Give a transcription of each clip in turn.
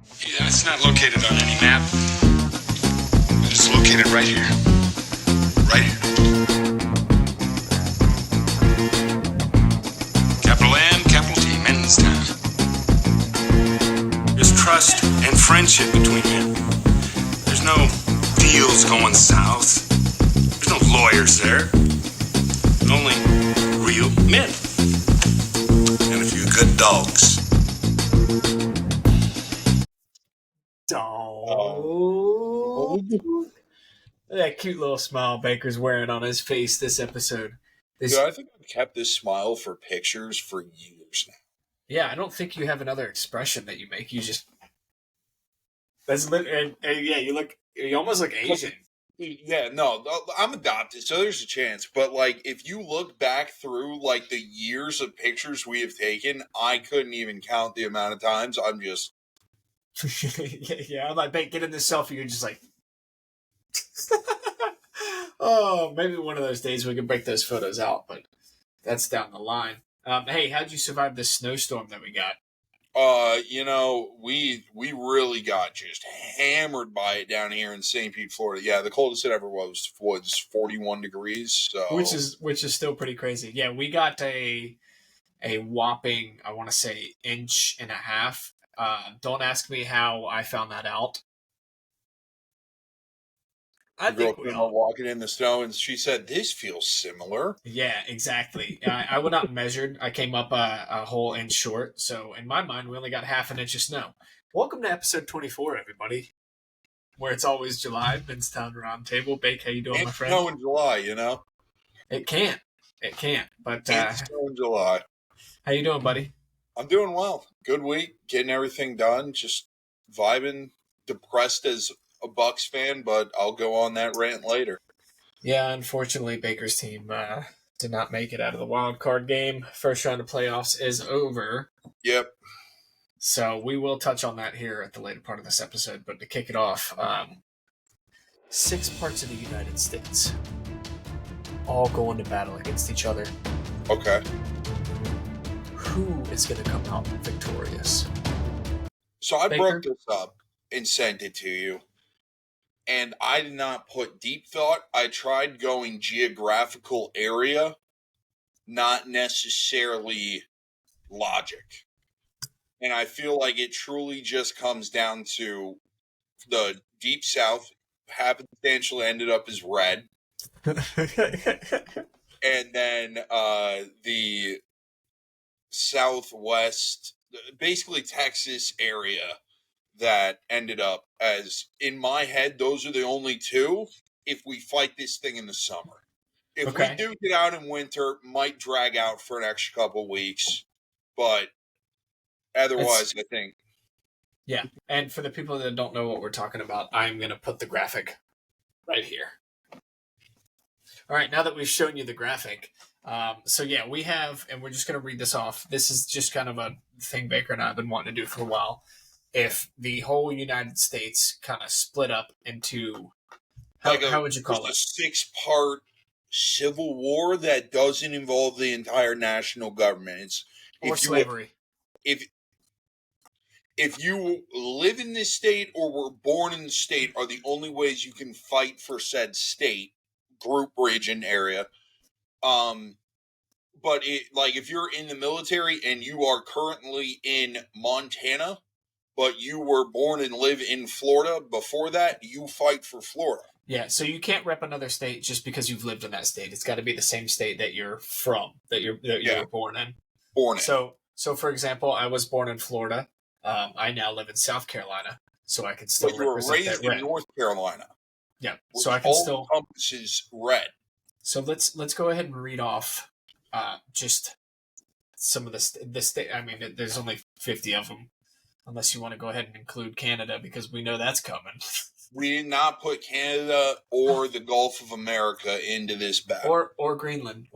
Yeah, it's not located on any map. It's located right here. Right here. Capital M, capital T, MensTown. There's trust and friendship between men. There's no deals going south. There's no lawyers there. Only real men. And a few good dogs. Oh, that cute little smile Baker's wearing on his face this episode. Dude, I think I've kept this smile for pictures for years now. Yeah, I don't think you have another expression that you make. You just and yeah, you almost look Asian. Yeah, no, I'm adopted, so there's a chance. But like, if you look back through like the years of pictures we have taken, I couldn't even count the amount of times I'm just. Yeah, I'm like, get in this selfie. You're just like, oh, maybe one of those days we can break those photos out, but that's down the line. Hey, how'd you survive this snowstorm that we got? We really got just hammered by it down here in St. Pete, Florida. Yeah, the coldest it ever was 41 degrees. So which is still pretty crazy. Yeah, we got a whopping, I want to say, 1.5 inches. Don't ask me how I found that out. I think we all walking in the snow, and she said, "This feels similar." Yeah, exactly. I went out and measured. I came up a whole inch short. So in my mind, we only got 0.5 inch of snow. Welcome to episode 24, everybody, where it's always July. MensTown Roundtable. Bake, how you doing, my friend? Snow in July, you know. It can't. But snow in July. How you doing, buddy? I'm doing well. Good week, getting everything done. Just vibing. Depressed as a Bucks fan, but I'll go on that rant later. Yeah, unfortunately, Baker's team did not make it out of the wild card game. First round of playoffs is over. Yep. So we will touch on that here at the later part of this episode. But to kick it off, 6 parts of the United States all going to battle against each other. Okay. Who is going to come out victorious? So I Baker? broke this up and sent it to you. And I did not put deep thought. I tried going geographical area, not necessarily logic. And I feel like it truly just comes down to the Deep South happenstantially ended up as red. And then the Southwest, basically Texas area, that ended up as, in my head, those are the only two if we fight this thing in the summer. If we do get out in winter, might drag out for an extra couple weeks, but otherwise, I think. Yeah, and for the people that don't know what we're talking about, I'm going to put the graphic right here. All right, now that we've shown you the graphic, so yeah, we have, and we're just going to read this off. This is just kind of a thing Baker and I have been wanting to do for a while. If the whole United States kind of split up into, how would you call it? A 6-part civil war that doesn't involve the entire national government. Or slavery. If you live in this state or were born in the state are the only ways you can fight for said state, group, region, area. But if you're in the military and you are currently in Montana, but you were born and live in Florida before that, you fight for Florida. Yeah, so you can't rep another state just because you've lived in that state. It's got to be the same state that you're from, that you were born in. So for example, I was born in Florida. I now live in South Carolina, so I can still represent that red. You were raised in North Carolina. Yeah, so I can still encompasses red. So let's go ahead and read off just some of the state. I mean, there's only 50 of them. Unless you want to go ahead and include Canada, because we know that's coming. We did not put Canada or the Gulf of America into this battle. Or Greenland.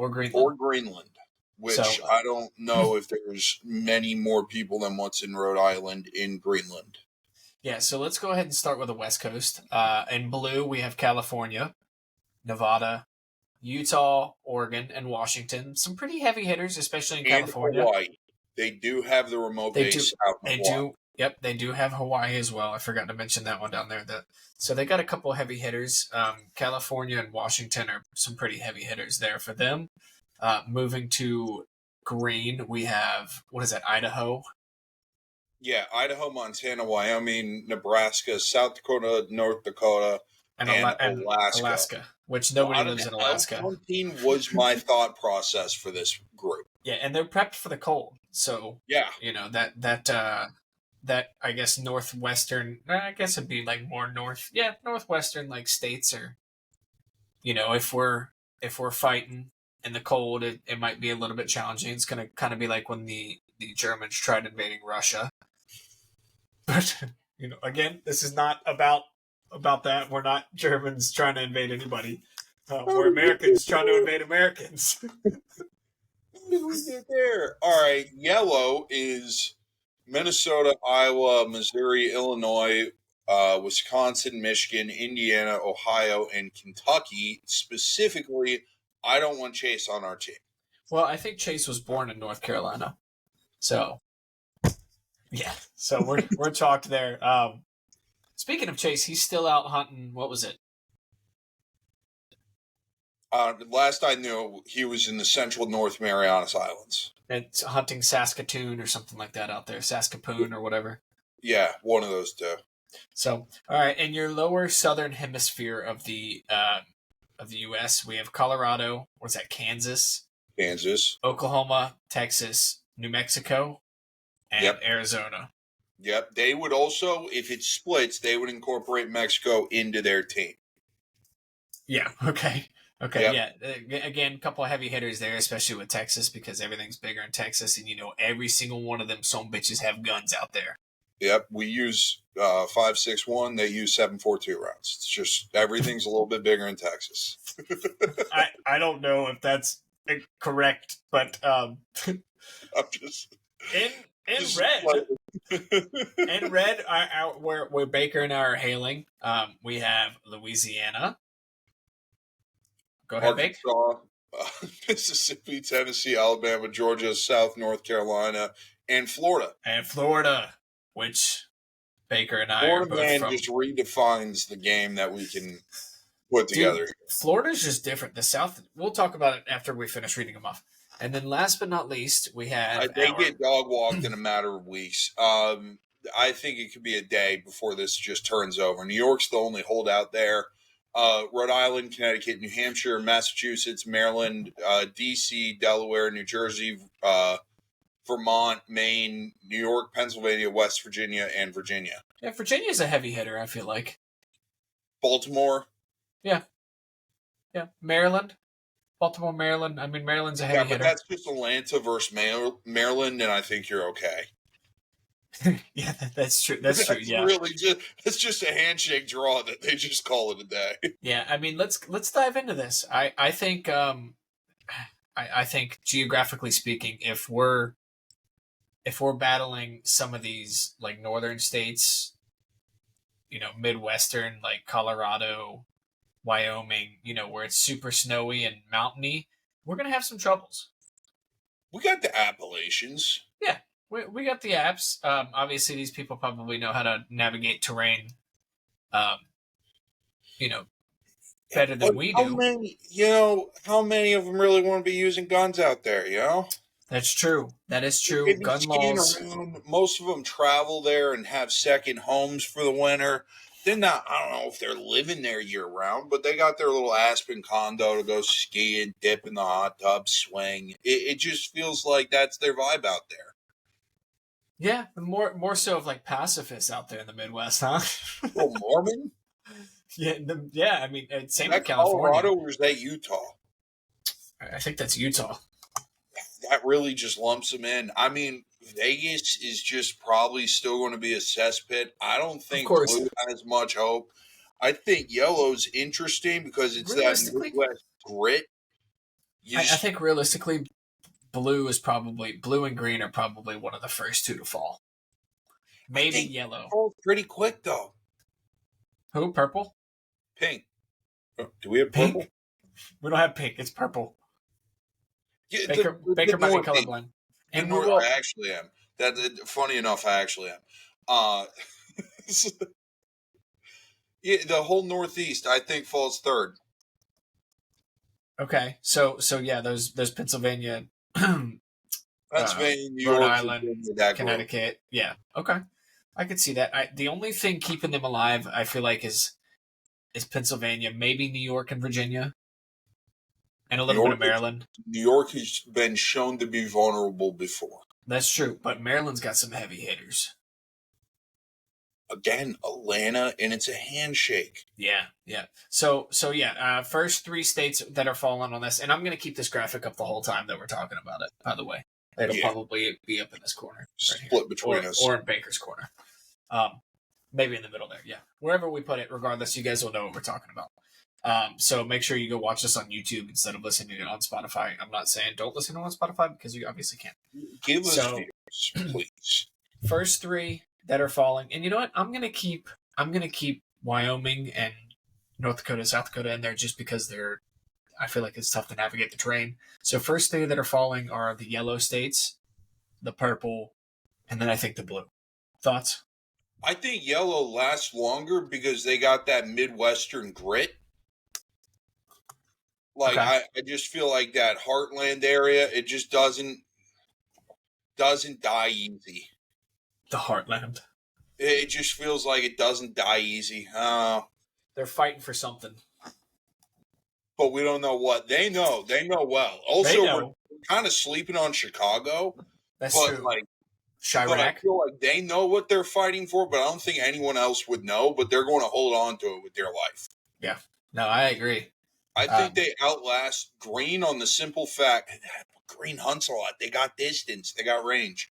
Which I don't know if there's many more people than what's in Rhode Island in Greenland. Yeah, so let's go ahead and start with the West Coast. In blue, we have California, Nevada, Utah, Oregon, and Washington. Some pretty heavy hitters, especially in California. Hawaii. They do have the remote base out in Hawaii. Yep, they do have Hawaii as well. I forgot to mention that one down there. So they got a couple heavy hitters. California and Washington are some pretty heavy hitters there for them. Moving to green, we have, what is that, Idaho? Yeah, Idaho, Montana, Wyoming, Nebraska, South Dakota, North Dakota, and Alaska. Which So nobody lives in Alaska. elk hunting was my thought process for this group. Yeah, and they're prepped for the cold. So, Yeah. that I guess northwestern, I guess it'd be like more northwestern like states are, if we're fighting in the cold, it might be a little bit challenging. It's going to kind of be like when the Germans tried invading Russia. But, again, this is not about that. We're not Germans trying to invade anybody. We're Americans trying to invade Americans. What did we get there? All right, yellow is Minnesota, Iowa, Missouri, Illinois, Wisconsin, Michigan, Indiana, Ohio, and Kentucky. Specifically, I don't want Chase on our team. Well, I think Chase was born in North Carolina. So, yeah. So we're chalked there. Speaking of Chase, he's still out hunting. What was it? Last I knew, he was in the central North Marianas Islands. It's hunting Saskatoon or something like that out there. Saskatoon or whatever. Yeah, one of those two. So, all right. In your lower southern hemisphere of the U.S., we have Colorado. What's that? Kansas, Oklahoma, Texas, New Mexico, and Arizona. Yep. They would also, if it splits, they would incorporate Mexico into their team. Yeah. Okay. Okay. Yep. Yeah. Again, a couple of heavy hitters there, especially with Texas, because everything's bigger in Texas, and every single one of them some bitches have guns out there. Yep. We use 5.61. They use 7.42 rounds. It's just everything's a little bit bigger in Texas. I don't know if that's correct, but I'm just in red, where Baker and I are hailing, we have Louisiana. Go ahead, Arkansas, Mississippi, Tennessee, Alabama, Georgia, South North Carolina, and Florida. Which Baker and I are both man from. Just redefines the game that we can put together. Florida's just different. The South, we'll talk about it after we finish reading them off. And then last but not least, we have they get dog walked in a matter of weeks. I think it could be a day before this just turns over. New York's the only holdout there. Rhode Island, Connecticut, New Hampshire, Massachusetts, Maryland, D.C., Delaware, New Jersey, Vermont, Maine, New York, Pennsylvania, West Virginia, and Virginia. Yeah, Virginia's a heavy hitter, I feel like. Baltimore. Yeah. Maryland. Baltimore, Maryland. I mean, Maryland's a heavy hitter. That's just Atlanta versus Maryland, and I think you're okay. Yeah, that's true. That's true. Yeah, it's just a handshake draw that they just call it a day. Yeah, I mean, let's dive into this. I think I think geographically speaking, if we're battling some of these like northern states, Midwestern like Colorado, Wyoming, where it's super snowy and mountainy, we're gonna have some troubles. We got the Appalachians. Yeah. We got the apps. Obviously, these people probably know how to navigate terrain, better than we do. How many of them really want to be using guns out there, That's true. That is true. Gun laws. Most of them travel there and have second homes for the winter. They're not, I don't know if they're living there year round, but they got their little Aspen condo to go skiing, dip in the hot tub, swing. It just feels like that's their vibe out there. Yeah, more so of like pacifists out there in the Midwest, huh? Oh, Mormon? Yeah. I mean, same with California. Colorado, or is that Utah? I think that's Utah. That really just lumps them in. I mean, Vegas is just probably still going to be a cesspit. I don't think blue has much hope. I think yellow's interesting because it's that Midwest grit. I think realistically, blue and green are probably one of the first two to fall. Maybe yellow. Falls pretty quick though. Who? Purple? Pink. Do we have purple? Pink? We don't have pink. It's purple. Yeah, Baker might be colorblind. I actually am. Funny enough, I actually am. Yeah, the whole Northeast, I think, falls third. Okay, so yeah, those Pennsylvania, Pennsylvania, New Rhode York, Island, Virginia, that group. Connecticut. Yeah, okay, I could see that. The only thing keeping them alive, I feel like, is Pennsylvania, maybe New York and Virginia, and a New little bit York, of Maryland. New York has been shown to be vulnerable before. That's true, but Maryland's got some heavy hitters. Again, Atlanta, and it's a handshake. Yeah. So yeah. First 3 states that are falling on this, and I'm going to keep this graphic up the whole time that we're talking about it. By the way, it'll probably be up in this corner, right Split here. between us, or in Baker's corner. Maybe in the middle there. Yeah, wherever we put it, regardless, you guys will know what we're talking about. So make sure you go watch this on YouTube instead of listening to it on Spotify. I'm not saying don't listen to it on Spotify because you obviously can't. Give us views, please. First 3 that are falling, and you know what? I'm gonna keep Wyoming and North Dakota, South Dakota in there just because I feel like it's tough to navigate the terrain. So first 3 that are falling are the yellow states, the purple, and then I think the blue. Thoughts? I think yellow lasts longer because they got that Midwestern grit. Like I just feel like that heartland area, it just doesn't die easy. The heartland. It just feels like it doesn't die easy. They're fighting for something. But we don't know what. They know well. Also, we're kind of sleeping on Chicago. That's true. Like, Chirac. But I feel like they know what they're fighting for, but I don't think anyone else would know, but they're going to hold on to it with their life. Yeah. No, I agree. I think they outlast Green on the simple fact Green hunts a lot. They got distance. They got range.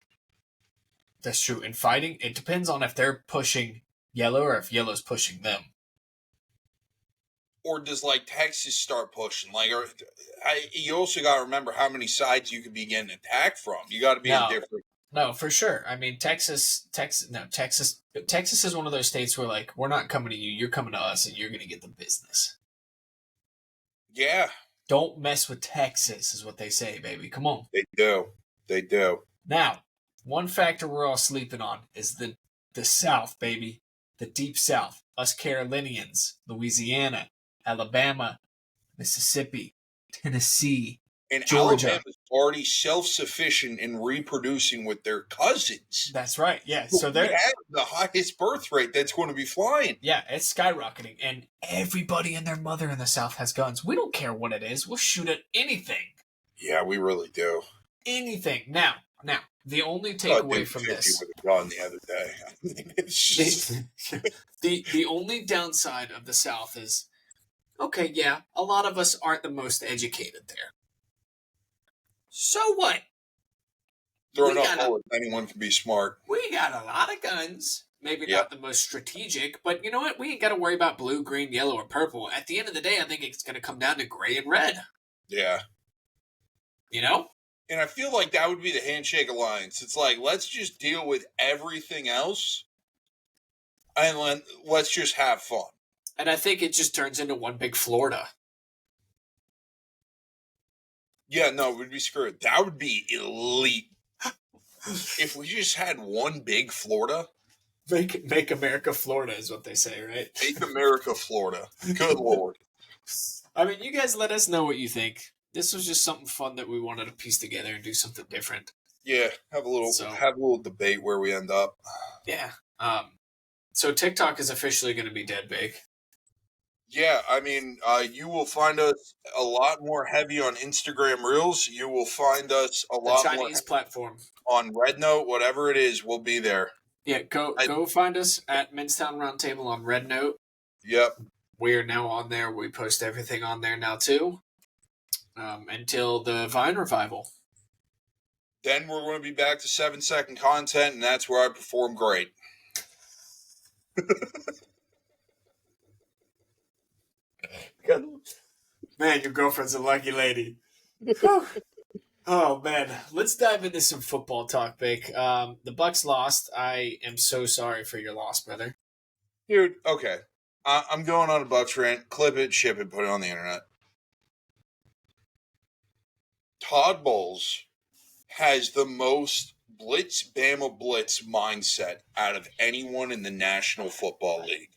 That's true. In fighting, it depends on if they're pushing yellow or if yellow's pushing them. Or does, like, Texas start pushing? Like, you also got to remember how many sides you could be getting attacked from. You got to be indifferent. No, for sure. I mean, Texas is one of those states where, like, we're not coming to you, you're coming to us, and you're going to get the business. Yeah. Don't mess with Texas, is what they say, baby. Come on. They do. Now, one factor we're all sleeping on is the South, baby. The deep South. Us Carolinians, Louisiana, Alabama, Mississippi, Tennessee, and Georgia. Alabama's already self-sufficient in reproducing with their cousins. That's right. Yeah. So they have the highest birth rate that's going to be flying. Yeah, it's skyrocketing. And everybody and their mother in the South has guns. We don't care what it is. We'll shoot at anything. Yeah, we really do. Anything. Now, the only takeaway from this. With a gun the other day. It's just... the only downside of the South is, okay, yeah, a lot of us aren't the most educated there. So what? Throwing up bullets, anyone can be smart. We got a lot of guns. Maybe not the most strategic, but you know what? We ain't got to worry about blue, green, yellow, or purple. At the end of the day, I think it's going to come down to gray and red. Yeah. You know? And I feel like that would be the handshake alliance. It's like, let's just deal with everything else, and let's just have fun. And I think it just turns into one big Florida. Yeah, no, we'd be screwed. That would be elite. If we just had one big Florida. Make America Florida is what they say, right? Make America Florida. Good Lord. I mean, you guys let us know what you think. This was just something fun that we wanted to piece together and do something different. Yeah, have a little debate where we end up. Yeah. So TikTok is officially going to be dead big. Yeah, I mean, you will find us a lot more heavy on Instagram Reels. You will find us a lot more Chinese platform on RedNote, whatever it is, we'll be there. Yeah, go find us at MensTown Roundtable on RedNote. Yep. We are now on there. We post everything on there now too. Until the Vine revival. Then we're going to be back to 7-second content, and that's where I perform great. Man, your girlfriend's a lucky lady. Oh man, let's dive into some football talk, Bake. The Bucks lost. I am so sorry for your loss, brother. Dude, okay. I'm going on a Bucks rant. Clip it, ship it, put it on the internet. Todd Bowles has the most blitz Bama blitz mindset out of anyone in the National Football League.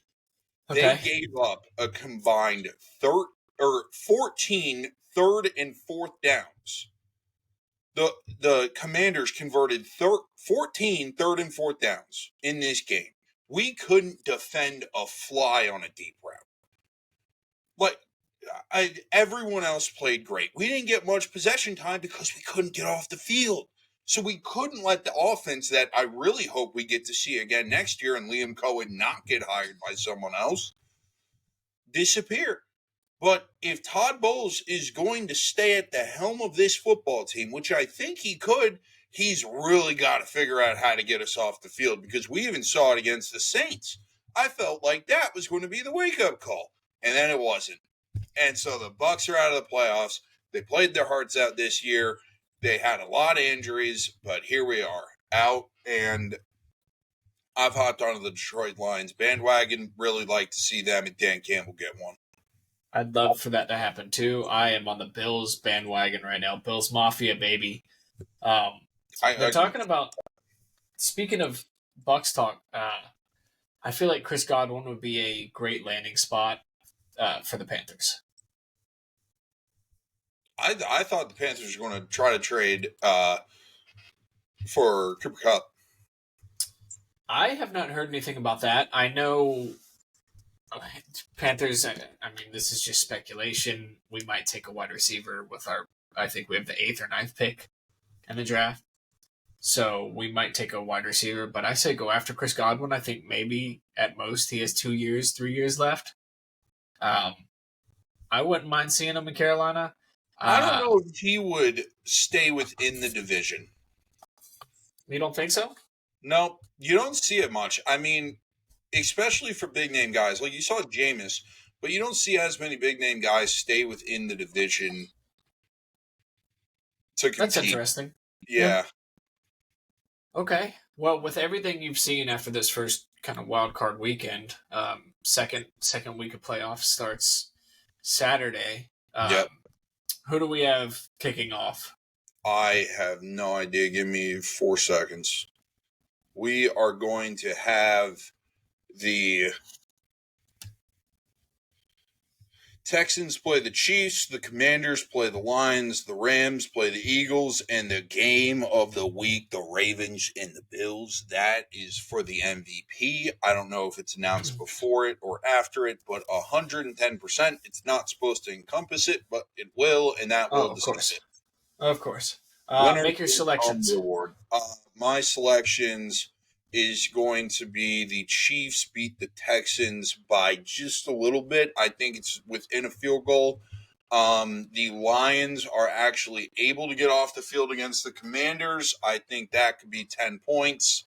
They Okay. gave up a combined 14 third and fourth downs. The Commanders converted 14 third and fourth downs in this game. We couldn't defend a fly on a deep route. Like, everyone else played great. We didn't get much possession time because we couldn't get off the field. So we couldn't let the offense that I really hope we get to see again next year and Liam Cohen not get hired by someone else disappear. But if Todd Bowles is going to stay at the helm of this football team, which I think he could, he's really got to figure out how to get us off the field, because we even saw it against the Saints. I felt like that was going to be the wake-up call, and then it wasn't. And so the Bucs are out of the playoffs. They played their hearts out this year. They had a lot of injuries, but here we are, out, and I've hopped onto the Detroit Lions bandwagon. Really like to see them and Dan Campbell get one. I'd love for that to happen too. I am on the Bills bandwagon right now. Bills Mafia, baby. They're talking about, speaking of Bucks talk, I feel like Chris Godwin would be a great landing spot for the Panthers. I thought the Panthers were going to try to trade for Cooper Kupp. I have not heard anything about that. I know Panthers, I mean, this is just speculation. We might take a wide receiver with I think we have the 8th or 9th pick in the draft. So we might take a wide receiver, but I say go after Chris Godwin. I think maybe at most he has 2 years, 3 years left. I wouldn't mind seeing him in Carolina. I don't know if he would stay within the division. You don't think so? No, you don't see it much. I mean, especially for big-name guys. Like, you saw Jameis, but you don't see as many big-name guys stay within the division to compete. That's interesting. Yeah. Okay. Well, with everything you've seen after this first kind of wild card weekend, second week of playoffs starts Saturday. Yep. Who do we have kicking off? I have no idea. Give me 4 seconds. We are going to have the Texans play the Chiefs, the Commanders play the Lions, the Rams play the Eagles, and the game of the week, the Ravens and the Bills. That is for the MVP. I don't know if it's announced before it or after it, but 110%. It's not supposed to encompass it, but it will, and that will decide it. Of course. Make your selections. My selections is going to be the Chiefs beat the Texans by just a little bit. I think it's within a field goal. The Lions are actually able to get off the field against the Commanders. I think that could be 10 points.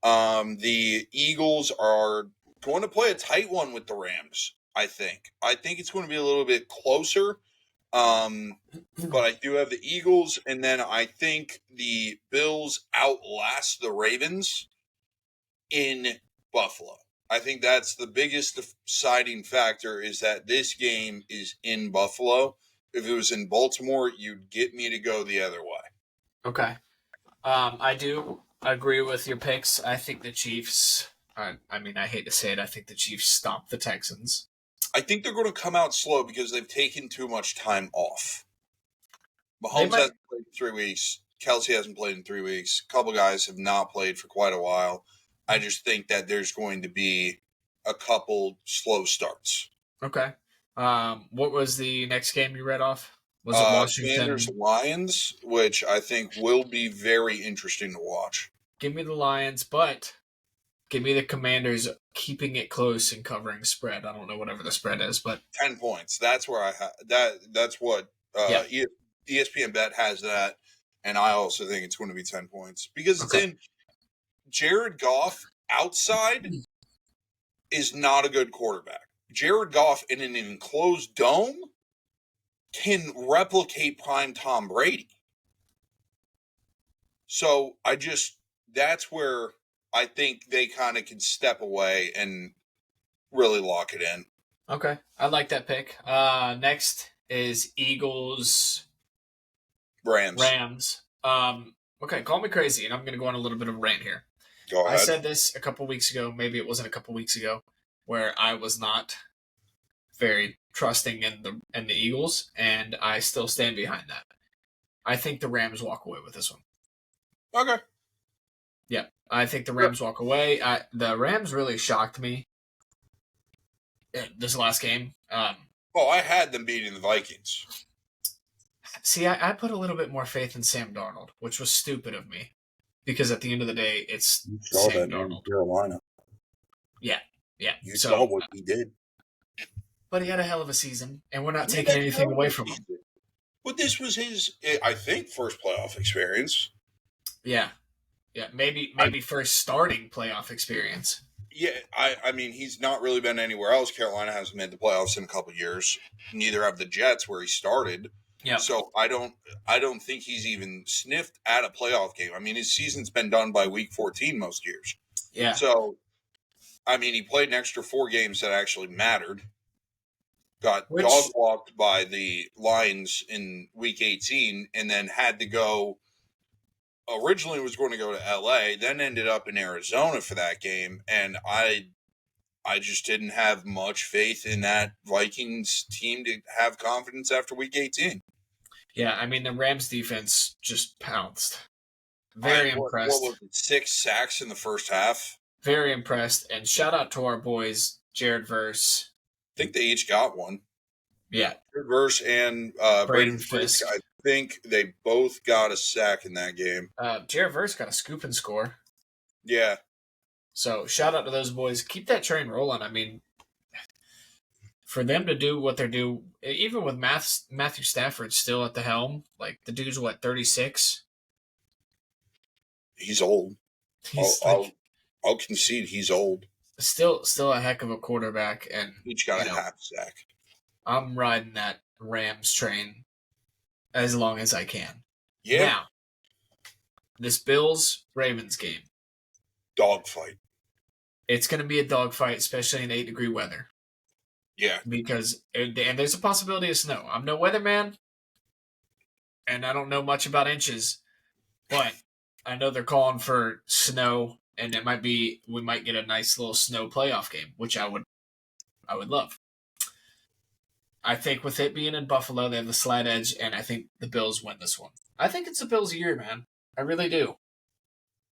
The Eagles are going to play a tight one with the Rams, I think. I think it's going to be a little bit closer. But I do have the Eagles, and then I think the Bills outlast the Ravens in Buffalo. I think that's the biggest deciding factor, is that this game is in Buffalo. If it was in Baltimore, you'd get me to go the other way. Okay. I do agree with your picks. I think the Chiefs, I hate to say it, I think the Chiefs stomp the Texans. I think they're going to come out slow because they've taken too much time off. Mahomes hasn't played in 3 weeks. Kelsey hasn't played in 3 weeks. A couple guys have not played for quite a while. I just think that there's going to be a couple slow starts. Okay. What was the next game you read off? Was it Washington? Commanders Lions, which I think will be very interesting to watch. Give me the Lions, but give me the Commanders keeping it close and covering spread. I don't know whatever the spread is, but 10 points. That's where I that's what ESPN Bet has that, and I also think it's going to be 10 points because it's in Jared Goff outside is not a good quarterback. Jared Goff in an enclosed dome can replicate prime Tom Brady. So that's where I think they kind of can step away and really lock it in. Okay. I like that pick. Next is Eagles Rams. Okay, call me crazy, and I'm going to go on a little bit of a rant here. Go I ahead. said this a couple weeks ago. Maybe it wasn't a couple weeks ago, where I was not very trusting in the Eagles, and I still stand behind that. I think the Rams walk away with this one. Okay. Yeah, I think the Rams walk away. The Rams really shocked me this last game. Well, I had them beating the Vikings. See, I put a little bit more faith in Sam Darnold, which was stupid of me, because at the end of the day, it's You saw Sam that in Darnold. Carolina. Yeah. You saw what he did. But he had a hell of a season, and we're not taking anything away from him. But this was his, I think, first playoff experience. Yeah. Maybe first starting playoff experience. Yeah, I mean, he's not really been anywhere else. Carolina hasn't made the playoffs in a couple of years. Neither have the Jets, where he started. Yeah. So I don't think he's even sniffed at a playoff game. I mean, his season's been done by week 14 most years. Yeah. So, I mean, he played an extra 4 games that actually mattered. Got dog walked by the Lions in week 18, and then had to go. Originally was going to go to LA, then ended up in Arizona for that game, and I just didn't have much faith in that Vikings team to have confidence after week 18. Yeah, I mean, the Rams defense just pounced. Very impressed. What was it, 6 sacks in the first half? Very impressed, and shout out to our boys, Jared Verse. I think they each got one. Yeah. Jared Verse and Braden Fisk. I think they both got a sack in that game. Jared Verse got a scoop and score. Yeah. So shout out to those boys. Keep that train rolling. I mean, for them to do what they do, even with Matthew Stafford still at the helm, like the dude's 36? He's old. I'll concede he's old. Still a heck of a quarterback, and each got a half sack. I'm riding that Rams train as long as I can. Yeah. Now, this Bills-Ravens game. Dogfight. It's going to be a dogfight, especially in 8-degree weather. Yeah. Because, and there's a possibility of snow. I'm no weatherman, and I don't know much about inches, but I know they're calling for snow, and we might get a nice little snow playoff game, which I would love. I think with it being in Buffalo, they have the slight edge, and I think the Bills win this one. I think it's the Bills' year, man. I really do.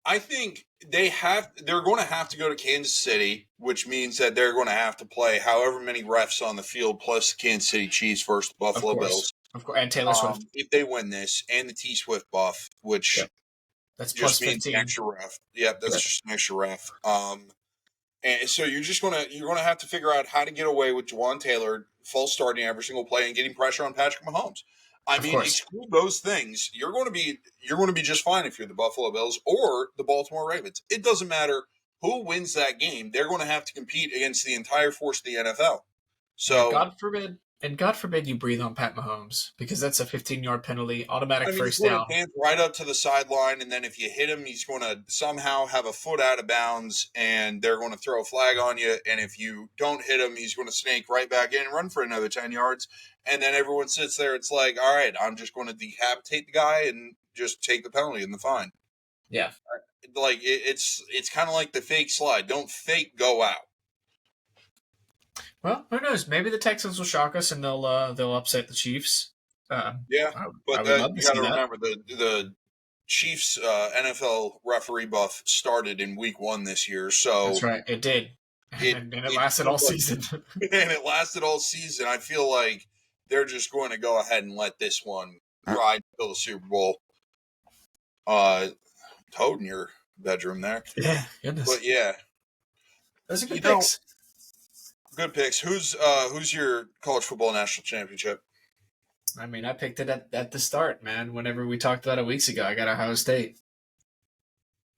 I think they're going to have to go to Kansas City, which means that they're going to have to play however many refs on the field plus the Kansas City Chiefs versus the Buffalo Bills. Of course, and Taylor Swift. If they win this, and the T-Swift buff, which that's just plus means 15. An extra ref. Yep, that's just an extra ref. And so you're gonna have to figure out how to get away with Juwan Taylor full starting every single play and getting pressure on Patrick Mahomes. I mean, exclude those things. You're going to be just fine if you're the Buffalo Bills or the Baltimore Ravens. It doesn't matter who wins that game. They're going to have to compete against the entire force of the NFL. So God forbid you breathe on Pat Mahomes, because that's a 15-yard penalty, automatic first down. He's going to right up to the sideline, and then if you hit him, he's going to somehow have a foot out of bounds, and they're going to throw a flag on you. And if you don't hit him, he's going to snake right back in and run for another 10 yards. And then everyone sits there. It's like, all right, I'm just going to decapitate the guy and just take the penalty and the fine. Yeah. Like, it's kind of like the fake slide. Don't fake go out. Well, who knows? Maybe the Texans will shock us and they'll upset the Chiefs. But you got to remember the Chiefs NFL referee buff started in week 1 this year. So that's right, it did, and it lasted all season. And it lasted all season. I feel like they're just going to go ahead and let this one ride until the Super Bowl. Toad in your bedroom there. Yeah, goodness. But yeah, those are good picks. Good picks. Who's your college football national championship? I mean, I picked it at the start, man. Whenever we talked about it weeks ago, I got Ohio State.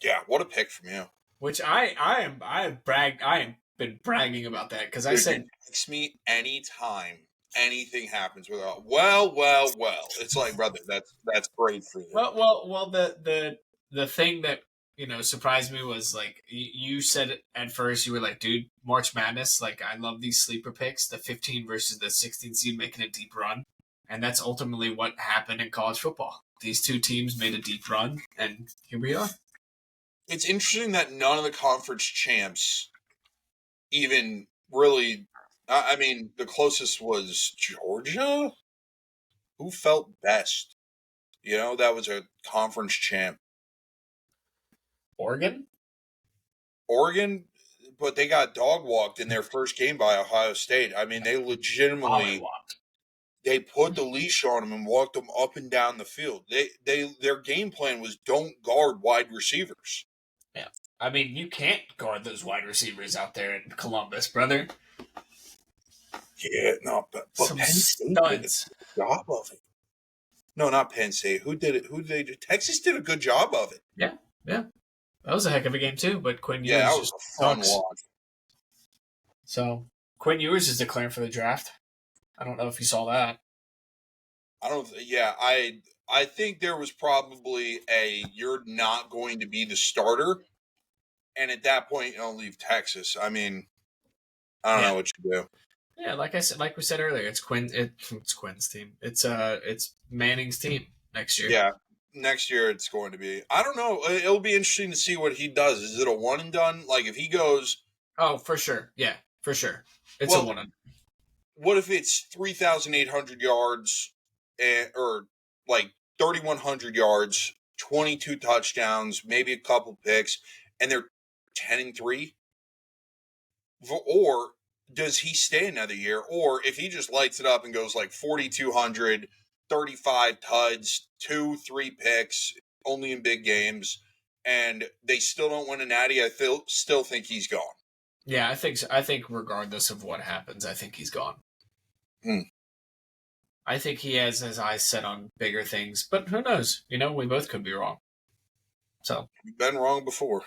Yeah, what a pick from you. Which I am been bragging about that, because I said, text me anytime anything happens with well. It's like, brother, that's great for you. Well, the thing that surprised me was, like, you said it at first, you were like, dude, March Madness, like, I love these sleeper picks, the 15 versus the 16 seed making a deep run. And that's ultimately what happened in college football. these two teams made a deep run, and here we are. It's interesting that none of the conference champs even really. I mean, the closest was Georgia. Who felt best? That was a conference champ. Oregon, but they got dog walked in their first game by Ohio State. I mean, they legitimately they put the leash on them and walked them up and down the field. Their game plan was don't guard wide receivers. Yeah, I mean, you can't guard those wide receivers out there in Columbus, brother. Yeah, no, but Some Penn State studs. did a good job of it. No, not Penn State. Who did it? Who did they do? Texas did a good job of it. Yeah. That was a heck of a game too, but Quinn Ewers that was a fun watch. So Quinn Ewers is declaring for the draft. I don't know if you saw that. I think there was probably you're not going to be the starter, and at that point you don't leave Texas. I mean, I don't know what you do. Yeah, like we said earlier, it's Quinn's team. It's Manning's team next year. Yeah, next year it's going to be. I don't know. It'll be interesting to see what he does. Is it a one and done? Like if he goes. Oh, for sure. Yeah, for sure. It's a one and. What if it's 3,800 yards, or like 3,100 yards, 22 touchdowns, maybe a couple picks, and they're 10-3? Or does he stay another year? Or if he just lights it up and goes like 4,200, 35 tuds, 2-3 picks, only in big games, and they still don't win a natty, I still think he's gone. Yeah, I think so. I think regardless of what happens, I think he's gone. I think he has his eyes set on bigger things, but who knows? We both could be wrong. So we've been wrong before.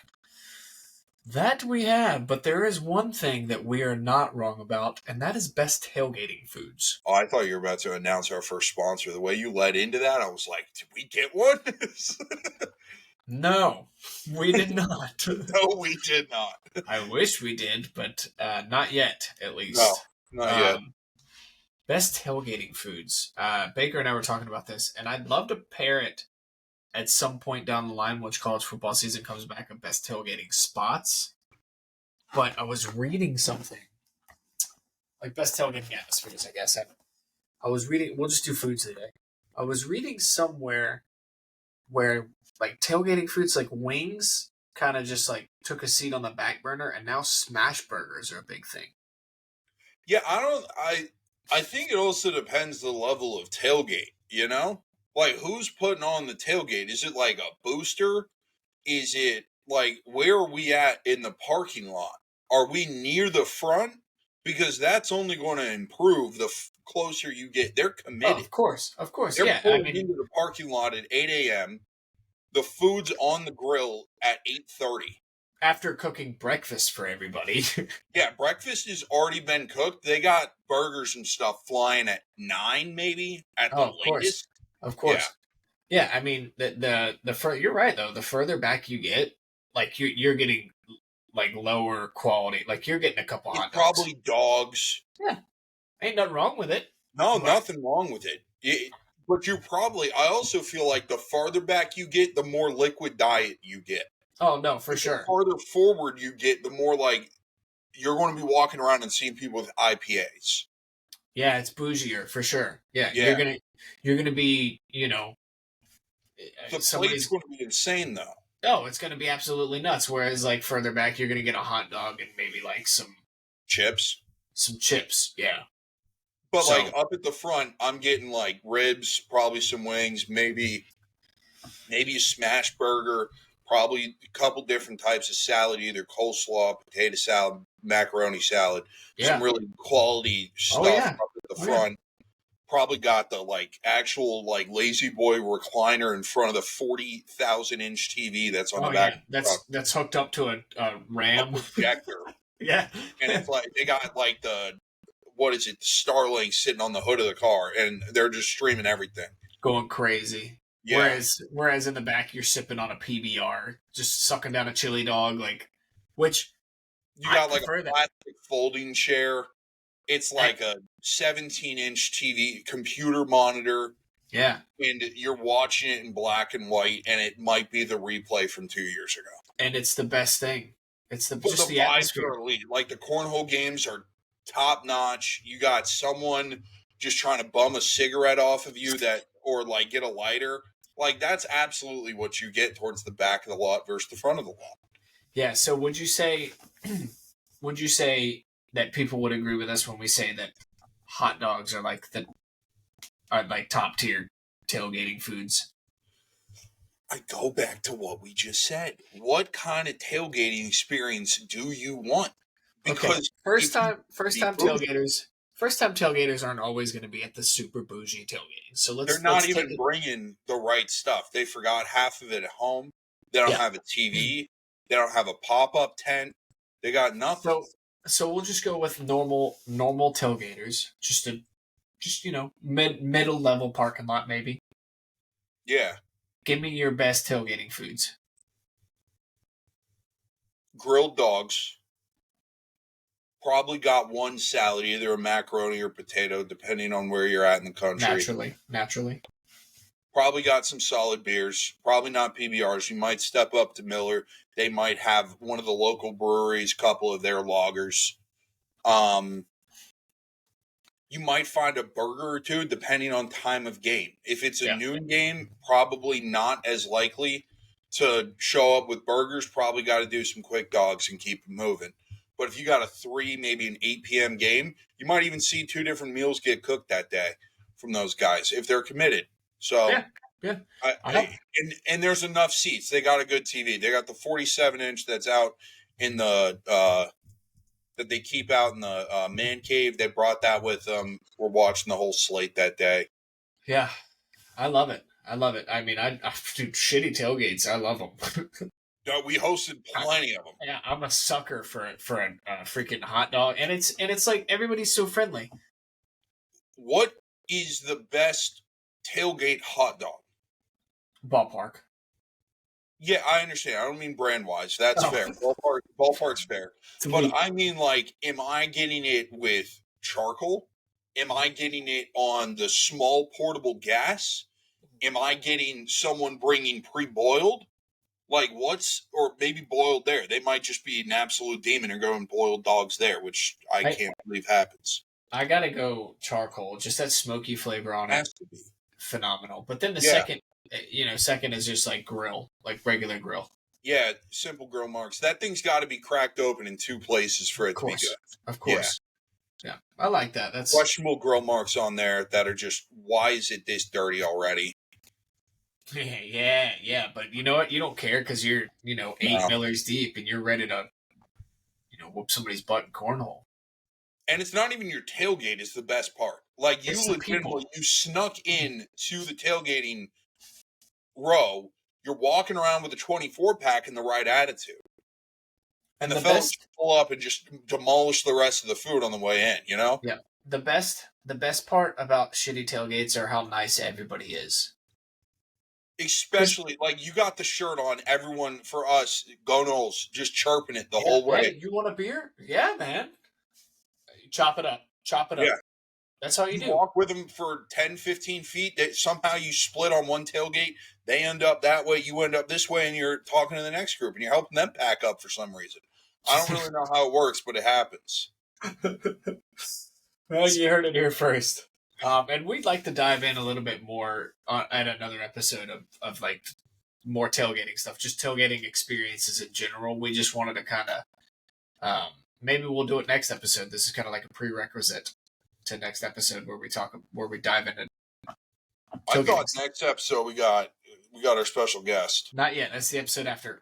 That we have, but there is one thing that we are not wrong about, and that is best tailgating foods. Oh, I thought you were about to announce our first sponsor. The way you led into that, I was like, did we get one? No, we did not. No, we did not. I wish we did, but not yet, at least. No, not yet. Best tailgating foods. Baker and I were talking about this, and I'd love to pair it at some point down the line, once college football season comes back, of best tailgating spots. But I was reading something. Like best tailgating atmospheres, I guess. I was reading, we'll just do foods today. I was reading somewhere where like tailgating foods like wings kind of just like took a seat on the back burner, and now smash burgers are a big thing. Yeah, I think it also depends the level of tailgate, Like, who's putting on the tailgate? Is it like a booster? Is it like, where are we at in the parking lot? Are we near the front? Because that's only going to improve the closer you get. They're committed. Oh, of course. They're pulling into the parking lot at 8 a.m. The food's on the grill at 8:30. After cooking breakfast for everybody. Yeah, breakfast has already been cooked. They got burgers and stuff flying at 9, maybe at the latest. Of course. Yeah, I mean you're right though. The further back you get, like you're getting like lower quality. Like you're getting a couple hot dogs. Probably dogs. Yeah, ain't nothing wrong with it. No, nothing wrong with it. But I also feel like the farther back you get, the more liquid diet you get. Oh no, for sure. The farther forward you get, the more like you're going to be walking around and seeing people with IPAs. Yeah, it's bougier for sure. Yeah. You're gonna be, the plate's going to be insane though. Oh, it's going to be absolutely nuts. Whereas like further back, you're going to get a hot dog and maybe like some chips. Yeah. But like up at the front, I'm getting like ribs, probably some wings, maybe a smash burger. Probably a couple different types of salad, either coleslaw, potato salad, macaroni salad. Yeah. Some really quality stuff up at the front. Yeah. Probably got the like actual like lazy boy recliner in front of the 40,000-inch TV that's on the back. Yeah. That's hooked up to a RAM projector. Yeah, and it's like they got like the Starlink sitting on the hood of the car, and they're just streaming everything, going crazy. Yeah. Whereas in the back you're sipping on a PBR, just sucking down a chili dog, which you got like a plastic folding chair. It's like a 17-inch TV computer monitor. Yeah. And you're watching it in black and white, and it might be the replay from 2 years ago. And it's the best thing. It's But just the the vibes atmosphere. are elite. Like the cornhole games are top notch. You got someone just trying to bum a cigarette off of you or like get a lighter. Like that's absolutely what you get towards the back of the lot versus the front of the lot. Yeah. So would you say that people would agree with us when we say that hot dogs are like top tier tailgating foods? I go back to what we just said. What kind of tailgating experience do you want? Because Okay. First time bougie, tailgaters aren't always going to be at the super bougie tailgating. So they're let's not take even it. bringing the right stuff. They forgot half of it at home. They don't Yeah. have a TV. They don't have a pop-up tent. They got nothing. So we'll just go with normal tailgaters. Just middle level parking lot maybe. Yeah. Give me your best tailgating foods. Grilled dogs. Probably got one salad, either a macaroni or potato, depending on where you're at in the country. Naturally. Probably got some solid beers. Probably not PBRs. You might step up to Miller. They might have one of the local breweries, couple of their lagers. You might find a burger or two, depending on time of game. If it's a noon game, probably not as likely to show up with burgers. Probably got to do some quick dogs and keep it moving. But if you got a 3, maybe an 8 p.m. game, you might even see 2 different meals get cooked that day from those guys if they're committed. So, yeah. And there's enough seats. They got a good TV. They got the 47-inch that's out in the that they keep out in the man cave. They brought that with them. We're watching the whole slate that day. Yeah, I love it. I mean, I do shitty tailgates. I love them. We hosted plenty of them. Yeah, I'm a sucker for a freaking hot dog, and it's like everybody's so friendly. What is the best tailgate hot dog? Ballpark. Yeah, I understand. I don't mean brand wise. That's fair. Ballpark's fair. But I mean, like, am I getting it with charcoal? Am I getting it on the small portable gas? Am I getting someone bringing pre-boiled? Like, or maybe boiled there. They might just be an absolute demon and going boiled dogs there, which I can't believe happens. I gotta go charcoal. Just that smoky flavor on it. Has to be phenomenal. But then the second is just like grill, like regular grill. Yeah, simple grill marks. That thing's got to be cracked open in 2 places for it to be good. Of course. Yeah. I like that. That's questionable grill marks on there that are just, why is it this dirty already? Yeah. But you know what? You don't care because you're, 8 millers deep and you're ready to, whoop somebody's butt in cornhole. And it's not even your tailgate is the best part. Like, you snuck in to the tailgating row. You're walking around with a 24-pack in the right attitude. And the fellas pull up and just demolish the rest of the food on the way in, Yeah. The best part about shitty tailgates are how nice everybody is. Especially, like, you got the shirt on, everyone, for us, Go Knowles, just chirping it the whole way. Hey, you want a beer? Yeah, man. Chop it up. Yeah. That's how you do. Walk with them for 10, 15 feet. Somehow you split on one tailgate. They end up that way. You end up this way, and you're talking to the next group, and you're helping them pack up for some reason. I don't really know how it works, but it happens. Well, you heard it here first. And we'd like to dive in a little bit more at another episode of like more tailgating stuff, just tailgating experiences in general. We just wanted to kind of, maybe we'll do it next episode. This is kind of like a prerequisite to next episode where we dive into. I thought next episode we got our special guest. Not yet. That's the episode after.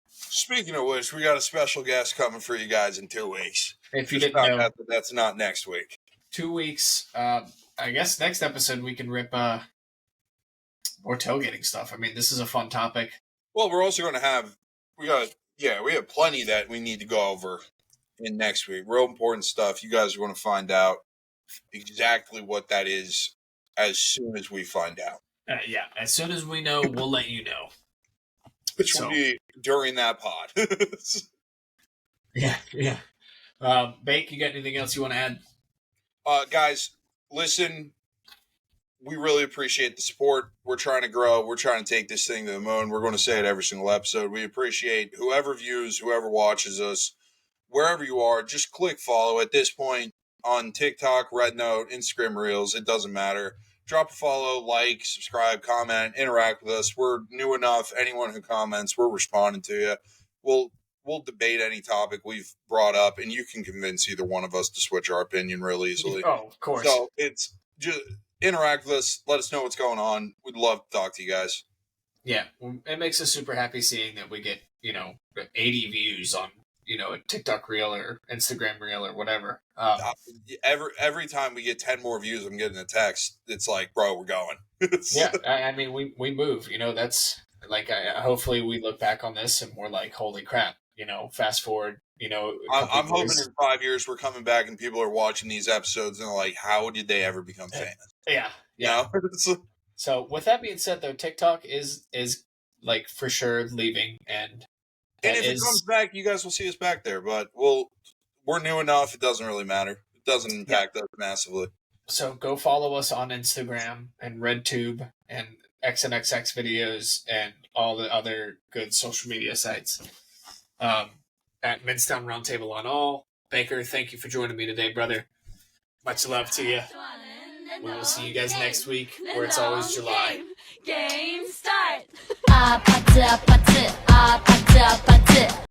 Speaking of which, we got a special guest coming for you guys in 2 weeks. If you didn't know, that's not next week. 2 weeks. I guess next episode we can rip more tailgating stuff. I mean, this is a fun topic. Well, we're also going to have we have plenty that we need to go over in next week. Real important stuff. You guys are going to find out exactly what that is as soon as we find out. As soon as we know, we'll let you know. Which will be during that pod. Yeah. Bake, you got anything else you want to add? Guys, listen, we really appreciate the support. We're trying to grow. We're trying to take this thing to the moon. We're going to say it every single episode. We appreciate whoever views, whoever watches us, wherever you are. Just click follow at this point on TikTok, Red Note, Instagram Reels. It doesn't matter. Drop a follow, like, subscribe, comment, interact with us. We're new enough. Anyone who comments, we're responding to you. We'll debate any topic we've brought up, and you can convince either one of us to switch our opinion real easily. Oh, of course. So it's just interact with us. Let us know what's going on. We'd love to talk to you guys. Yeah, it makes us super happy seeing that we get 80 views on a TikTok reel or Instagram reel or whatever. Every time we get 10 more views, I'm getting a text. It's like, bro, we're going. Yeah, I mean, we move. That's like, hopefully we look back on this and we're like, holy crap. Fast forward. I'm hoping in 5 years we're coming back and people are watching these episodes and they're like, how did they ever become famous? Yeah. So with that being said, though, TikTok is like for sure leaving, and if it comes back, you guys will see us back there. But we're new enough; it doesn't really matter. It doesn't impact us massively. So go follow us on Instagram and RedTube and XNXX videos and all the other good social media sites. At MensTown Roundtable on all. Baker, thank you for joining me today, brother. Much love to you. We will see you guys next week, where it's always July. Game start.